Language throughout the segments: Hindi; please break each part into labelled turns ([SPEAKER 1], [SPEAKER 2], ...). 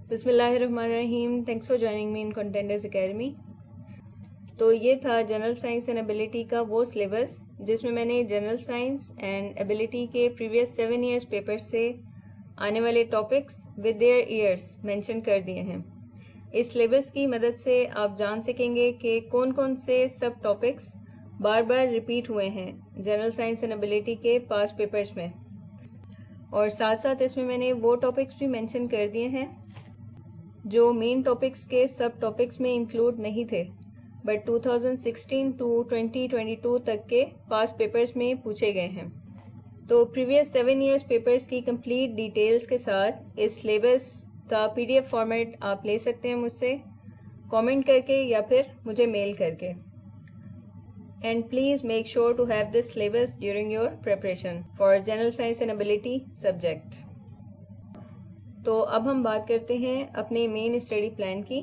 [SPEAKER 1] बिस्मिल्लाहिर्रहमानिर्रहीम। Thanks for joining me in contenders academy. तो ये था जनरल साइंस एंड एबिलिटी का वो सिलेबस जिसमें मैंने जनरल साइंस एंड एबिलिटी के प्रीवियस 7 ईयर्स पेपर से आने वाले topics with their years mention कर दिए हैं। इस सिलेबस की मदद से आप जान सकेंगे कि कौन कौन से सब टॉपिक्स बार बार रिपीट हुए हैं जनरल साइंस एंड एबिलिटी के पास पेपर्स में, और साथ साथ इसमें मैंने वो टॉपिक्स भी मेंशन कर दिए हैं जो मेन टॉपिक्स के सब टॉपिक्स में इंक्लूड नहीं थे बट 2016 टू 2022 तक के पास पेपर्स में पूछे गए हैं। तो प्रीवियस 7 ईयर्स पेपर्स की कंप्लीट डिटेल्स के साथ इस सिलेबस का पीडीएफ फॉर्मेट आप ले सकते हैं मुझसे कमेंट करके या फिर मुझे मेल करके। And please make sure to have this syllabus during your preparation for general science and ability subject. तो अब हम बात करते हैं अपने मेन स्टडी प्लान की,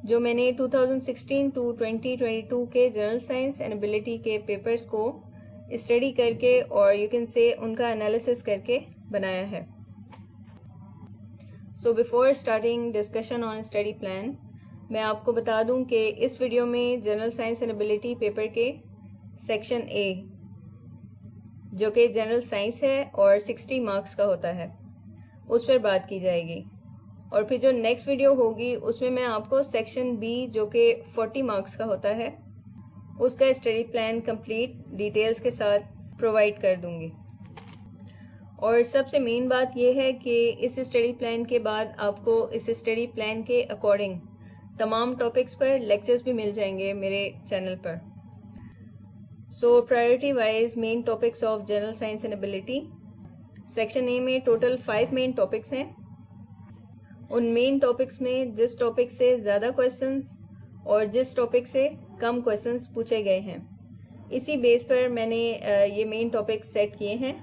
[SPEAKER 1] जो मैंने 2016 टू 2022 के जनरल साइंस एंड एबिलिटी के पेपर्स को स्टडी करके और यू कैन से उनका एनालिसिस करके बनाया है। So before starting discussion on study plan, मैं आपको बता दूं कि इस वीडियो में general science and ability paper के सेक्शन ए, जो कि जनरल साइंस है और 60 मार्क्स का होता है, उस पर बात की जाएगी। और फिर जो नेक्स्ट वीडियो होगी उसमें मैं आपको सेक्शन बी, जो कि 40 मार्क्स का होता है, उसका स्टडी प्लान कंप्लीट डिटेल्स के साथ प्रोवाइड कर दूंगी। और सबसे मेन बात यह है कि इस स्टडी प्लान के बाद आपको इस स्टडी प्लान के अकॉर्डिंग तमाम टॉपिक्स पर लेक्चर्स भी मिल जाएंगे मेरे चैनल पर। So priority wise main topics of general science and ability section A में टोटल 5 मेन टॉपिक्स हैं। उन मेन टॉपिक्स में जिस टॉपिक से ज़्यादा क्वेश्चंस और जिस टॉपिक से कम क्वेश्चंस पूछे गए हैं, इसी बेस पर मैंने ये मेन टॉपिक्स सेट किए हैं।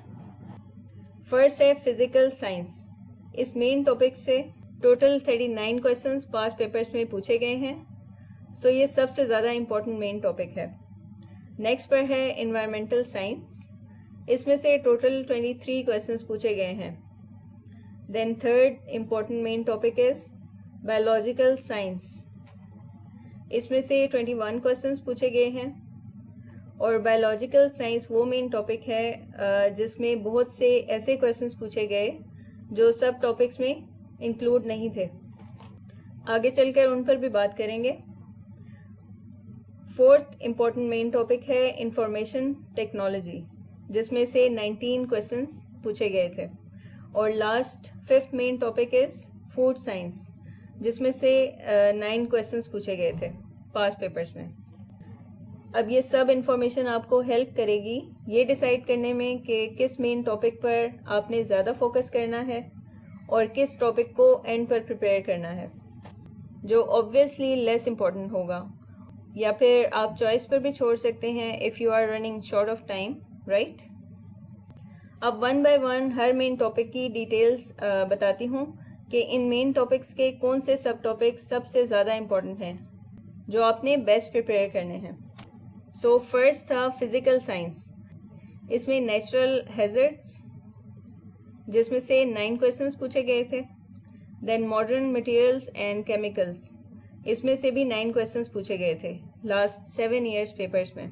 [SPEAKER 1] फर्स्ट है फिजिकल साइंस। इस मेन टॉपिक से टोटल 39 क्वेश्चंस पास पेपर्स में पूछे गए हैं, सो ये सबसे ज़्यादा इम्पोर्टेंट मेन टॉपिक है। नेक्स्ट पर है एनवायरमेंटल साइंस। इसमें से टोटल 23 क्वेश्चंस पूछे गए हैं। Then third important main topic is biological science. इसमें से 21 क्वेश्चंस पूछे गए हैं। और बायोलॉजिकल साइंस वो मेन टॉपिक है जिसमें बहुत से ऐसे क्वेश्चंस पूछे गए जो सब टॉपिक्स में इंक्लूड नहीं थे। आगे चलकर उन पर भी बात करेंगे। फोर्थ इम्पोर्टेंट मेन टॉपिक है इंफॉर्मेशन टेक्नोलॉजी, जिसमें से 19 क्वेश्चंस पूछे गए थे। और last fifth main topic is food science, जिसमें से 9 क्वेश्चंस पूछे गए थे पास पेपर्स में। अब ये सब इंफॉर्मेशन आपको हेल्प करेगी ये डिसाइड करने में कि किस मेन टॉपिक पर आपने ज़्यादा फोकस करना है और किस टॉपिक को एंड पर प्रिपेयर करना है, जो ऑब्वियसली लेस इम्पोर्टेंट होगा। या फिर आप चॉइस पर भी छोड़ सकते हैं if you are running short of time, right. अब वन बाय वन हर मेन टॉपिक की डिटेल्स बताती हूँ कि इन मेन टॉपिक्स के कौन से सब टॉपिक्स सबसे ज़्यादा इम्पोर्टेंट हैं जो आपने बेस्ट प्रिपेयर करने हैं। सो फर्स्ट था फिजिकल साइंस। इसमें नेचुरल हैजर्ड्स, जिसमें से 9 क्वेश्चंस पूछे गए थे। Then modern materials and chemicals, इसमें से भी 9 क्वेश्चंस पूछे गए थे लास्ट 7 ईयर्स पेपर्स में।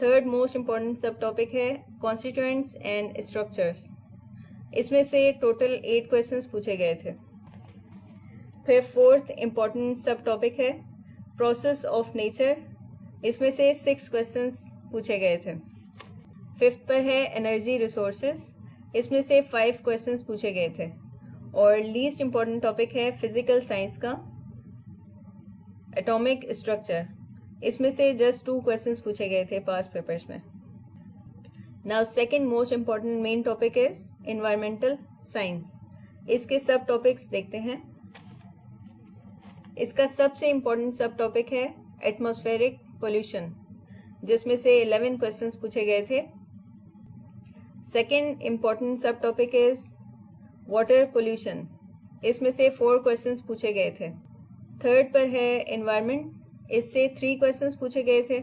[SPEAKER 1] Third most important sub topic है कॉन्स्टिट्यूएंट्स एंड स्ट्रक्चर्स। इसमें से टोटल 8 क्वेश्चंस पूछे गए थे। फिर फोर्थ इम्पॉर्टेंट सब टॉपिक है प्रोसेस ऑफ नेचर। इसमें से 6 क्वेश्चंस पूछे गए थे। फिफ्थ पर है एनर्जी रिसोर्सेज। इसमें से 5 क्वेश्चंस पूछे गए थे। और लीस्ट इम्पॉर्टेंट टॉपिक है फिजिकल साइंस का एटॉमिक स्ट्रक्चर। इसमें से जस्ट 2 क्वेश्चंस पूछे गए थे पास पेपर्स में। Now second most important main topic is environmental science. इसके सब टॉपिक्स देखते हैं। इसका सबसे इम्पॉर्टेंट सब टॉपिक है एटमॉस्फेरिक पोल्यूशन, जिसमें से 11 क्वेश्चंस पूछे गए थे। Second important sub topic is water pollution. इसमें से 4 क्वेश्चंस पूछे गए थे। थर्ड पर है एनवायरनमेंट, इससे 3 क्वेश्चंस पूछे गए थे।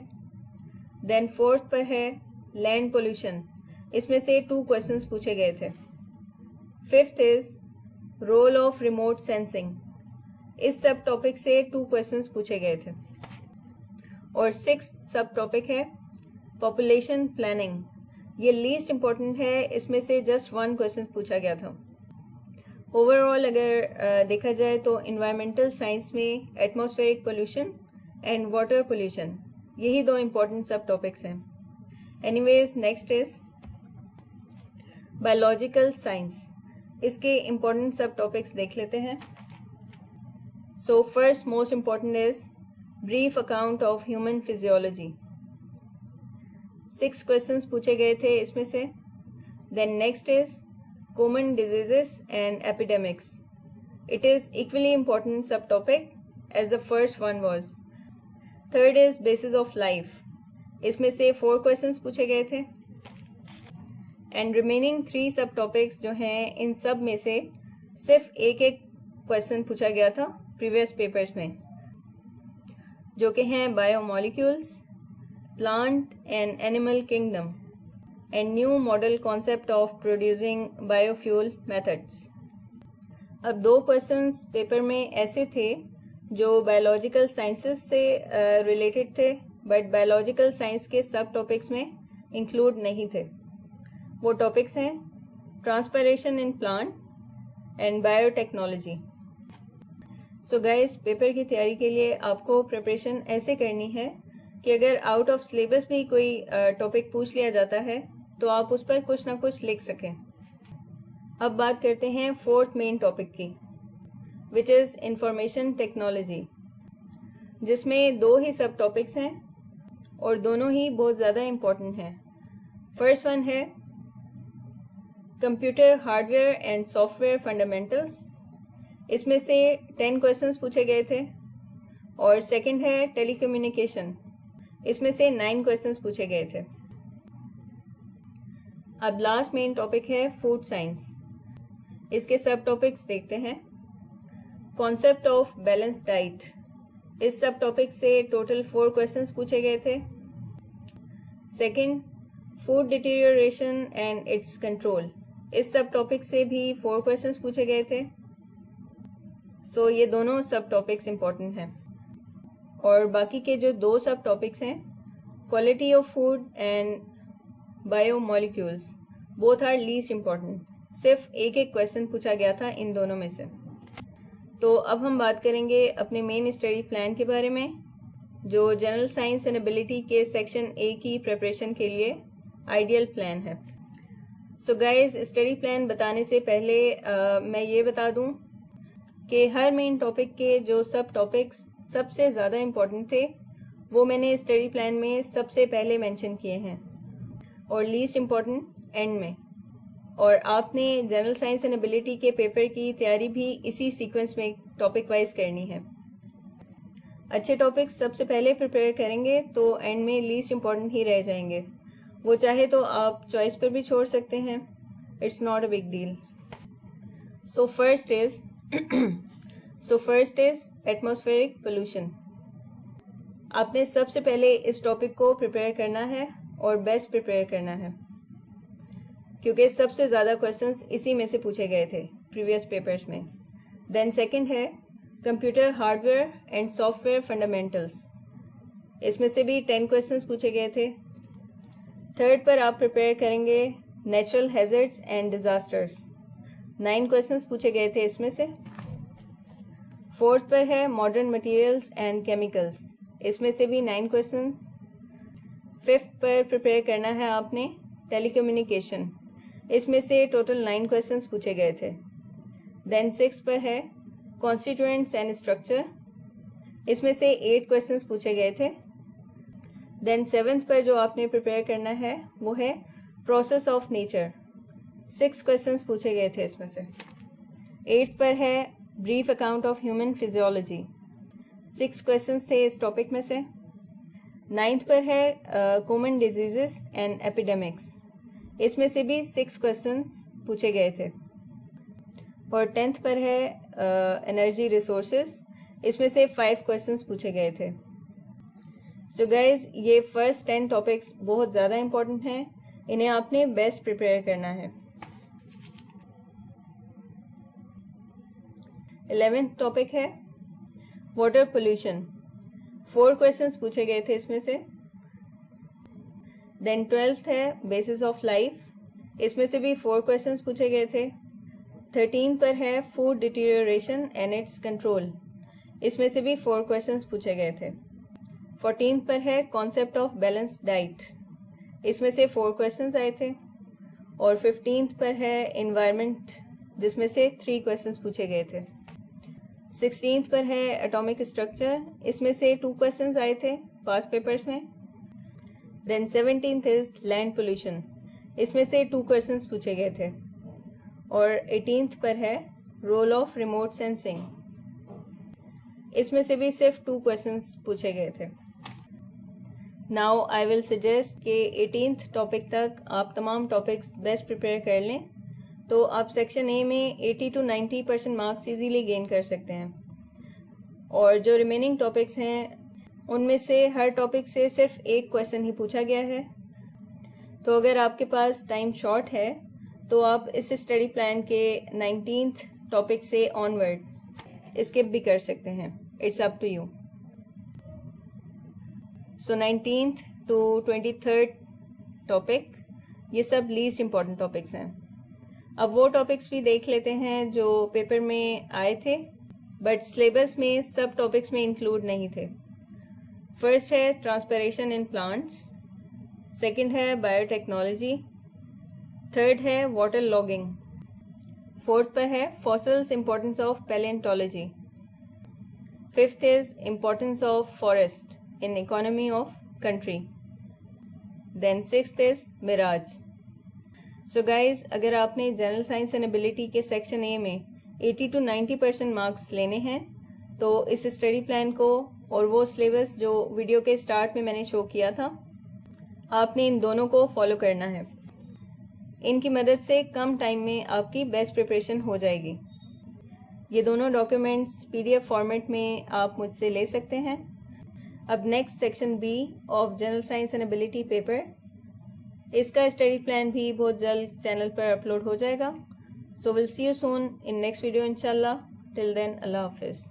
[SPEAKER 1] देन फोर्थ पर है लैंड पोल्यूशन, इसमें से 2 क्वेश्चंस पूछे गए थे। Fifth is role of remote sensing. इस सब टॉपिक से 2 क्वेश्चंस पूछे गए थे। और 6th सब टॉपिक है पॉपुलेशन प्लानिंग। ये लीस्ट इम्पोर्टेंट है, इसमें से जस्ट 1 क्वेश्चन पूछा गया था। ओवरऑल अगर देखा जाए तो इन्वायरमेंटल साइंस में atmospheric pollution and water pollution, यही 2 इम्पोर्टेंट सब टॉपिक्स हैं। Anyways, next is biological science. इसके इम्पोर्टेंट सब टॉपिक्स देख लेते हैं। So first most important is brief account of human physiology. 6 questions पूछे गए थे इसमें से। Then next is common diseases and epidemics. It is equally important sub topic as the first one was. Third is basis of life. इसमें से 4 क्वेश्चंस पूछे गए थे। एंड रिमेनिंग 3 सब टॉपिक्स जो हैं, इन सब में से सिर्फ एक क्वेश्चन पूछा गया था प्रीवियस पेपर्स में, जो कि हैं biomolecules, plant and animal kingdom and new model concept of producing biofuel methods. अब 2 क्वेश्चंस पेपर में ऐसे थे जो बायोलॉजिकल साइंसेस से रिलेटेड थे, बट बायोलॉजिकल साइंस के सब टॉपिक्स में इंक्लूड नहीं थे। वो टॉपिक्स हैं transpiration in plant and biotechnology. So guys, paper की तैयारी के लिए आपको प्रिपरेशन ऐसे करनी है कि अगर आउट ऑफ सिलेबस भी कोई टॉपिक पूछ लिया जाता है तो आप उस पर कुछ ना कुछ लिख सकें। अब बात करते हैं 4th मेन टॉपिक की, विच इज़ इंफॉर्मेशन टेक्नोलॉजी, जिसमें 2 ही सब टॉपिक्स हैं और दोनों ही बहुत ज़्यादा इम्पोर्टेंट हैं। फर्स्ट वन है computer hardware and software fundamentals. इसमें से 10 क्वेश्चंस पूछे गए थे। और सेकंड है टेलीकम्युनिकेशन। इसमें से 9 क्वेश्चंस पूछे गए थे। अब लास्ट मेन टॉपिक है फूड साइंस। इसके सब टॉपिक्स देखते हैं। कॉन्सेप्ट ऑफ बैलेंस डाइट, इस सब टॉपिक से टोटल 4 क्वेश्चंस पूछे गए थे। Second, food deterioration and it's control, इस सब टॉपिक से भी 4 क्वेश्चंस पूछे गए थे। सो ये दोनों सब टॉपिक्स इम्पोर्टेंट हैं। और बाकी के जो 2 सब टॉपिक्स हैं, quality of food and biomolecules, both are least important. सिर्फ एक क्वेश्चन पूछा गया था इन दोनों में से। तो अब हम बात करेंगे अपने मेन स्टडी प्लान के बारे में, जो जनरल साइंस एंड एबिलिटी के सेक्शन ए की प्रिपरेशन के लिए आइडियल प्लान है। सो गाइज, स्टडी प्लान बताने से पहले मैं ये बता दूं कि हर मेन टॉपिक के जो सब टॉपिक्स सबसे ज़्यादा इम्पोर्टेंट थे वो मैंने स्टडी प्लान में सबसे पहले मेंशन किए हैं और लीस्ट इम्पोर्टेंट एंड में। और आपने जनरल साइंस एंड एबिलिटी के पेपर की तैयारी भी इसी सीक्वेंस में टॉपिक वाइज करनी है। अच्छे टॉपिक्स सबसे पहले प्रिपेयर करेंगे तो एंड में लीस्ट इम्पोर्टेंट ही रह जाएंगे। वो चाहे तो आप चॉइस पर भी छोड़ सकते हैं, it's not a big deal. So first is atmospheric pollution. आपने सबसे पहले इस टॉपिक को प्रिपेयर करना है और बेस्ट प्रिपेयर करना है, क्योंकि सबसे ज़्यादा क्वेश्चंस इसी में से पूछे गए थे प्रीवियस पेपर्स में। देन सेकंड है computer hardware and software fundamentals. इसमें से भी 10 क्वेश्चंस पूछे गए थे। थर्ड पर आप प्रिपेयर करेंगे natural hazards and disasters. 9 questions पूछे गए थे इसमें से। फोर्थ पर है मॉडर्न मटेरियल्स एंड केमिकल्स। इसमें से भी 9 क्वेश्चंस। फिफ्थ पर प्रिपेयर करना है आपने टेलीकम्युनिकेशन। इसमें से टोटल 9 क्वेश्चंस पूछे गए थे। देन 6 पर है कॉन्स्टिट्यूएंट्स एंड स्ट्रक्चर। इसमें से 8 क्वेश्चंस पूछे गए थे। देन 7th पर जो आपने प्रिपेयर करना है वो है प्रोसेस ऑफ नेचर। 6 क्वेश्चंस पूछे गए थे इसमें से। 8th पर है brief account of human physiology. 6 questions थे इस टॉपिक में से। 9th पर है कॉमन डिजीजेस एंड एपिडेमिक्स। इसमें से भी 6 क्वेश्चंस पूछे गए थे। और 10th पर है एनर्जी रिसोर्सेज। इसमें से 5 क्वेश्चंस पूछे गए थे। सो गाइज, ये फर्स्ट 10 टॉपिक्स बहुत ज़्यादा इंपॉर्टेंट हैं, इन्हें आपने बेस्ट प्रिपेयर करना है। 11th टॉपिक है वाटर पोल्यूशन। 4 क्वेश्चंस पूछे गए थे इसमें से। देन 12th है बेसिस ऑफ लाइफ, इसमें से भी 4 क्वेश्चंस पूछे गए थे। 13 पर है food deterioration and it's control, इसमें से भी 4 क्वेश्चंस पूछे गए थे। 14 पर है कॉन्सेप्ट ऑफ बैलेंस्ड डाइट, इसमें से 4 क्वेश्चंस आए थे। और 15 पर है एनवायरनमेंट, जिसमें से 3 क्वेश्चंस पूछे गए थे। 16 पर है एटॉमिक स्ट्रक्चर, इसमें से 2 क्वेश्चंस आए थे पास्ट पेपर्स में। Then 17th is land pollution, इसमें से 2 क्वेश्चंस पूछे गए थे। और 18th पर है रोल ऑफ रिमोट सेंसिंग, इसमें से भी सिर्फ 2 क्वेश्चंस पूछे गए थे। नाउ आई विल सजेस्ट कि 18th टॉपिक तक आप तमाम टॉपिक्स बेस्ट प्रिपेयर कर लें, तो आप सेक्शन ए में 80 to 90% मार्क्स इजीली गेन कर सकते हैं। और जो रिमेनिंग टॉपिक्स हैं उनमें से हर टॉपिक से सिर्फ 1 क्वेश्चन ही पूछा गया है। तो अगर आपके पास टाइम शॉर्ट है तो आप इस स्टडी प्लान के 19th टॉपिक से ऑनवर्ड स्किप भी कर सकते हैं, it's up to you. So 19th to 23rd topic, ये सब लीस्ट इम्पॉर्टेंट टॉपिक्स हैं। अब वो टॉपिक्स भी देख लेते हैं जो पेपर में आए थे बट सिलेबस में सब टॉपिक्स में इंक्लूड नहीं थे। फर्स्ट है ट्रांसपिरेशन इन प्लांट्स, सेकंड है बायोटेक्नोलॉजी, थर्ड है वाटर लॉगिंग, फोर्थ पर है fossils importance of palaeontology, fifth is importance of forest in economy of country, then sixth is mirage. So guys, अगर आपने जनरल साइंस एंड एबिलिटी के सेक्शन ए में 80 to 90% मार्क्स लेने हैं तो इस स्टडी प्लान को और वो सिलेबस जो वीडियो के स्टार्ट में मैंने शो किया था, आपने इन दोनों को फॉलो करना है। इनकी मदद से कम टाइम में आपकी बेस्ट प्रिपरेशन हो जाएगी। ये दोनों डॉक्यूमेंट्स PDF फॉर्मेट में आप मुझसे ले सकते हैं। अब next section B of general science and ability paper, इसका स्टडी प्लान भी बहुत जल्द चैनल पर अपलोड हो जाएगा। So will see you soon in next video इंशाल्लाह। टिल देन, अल्लाह हाफिज़।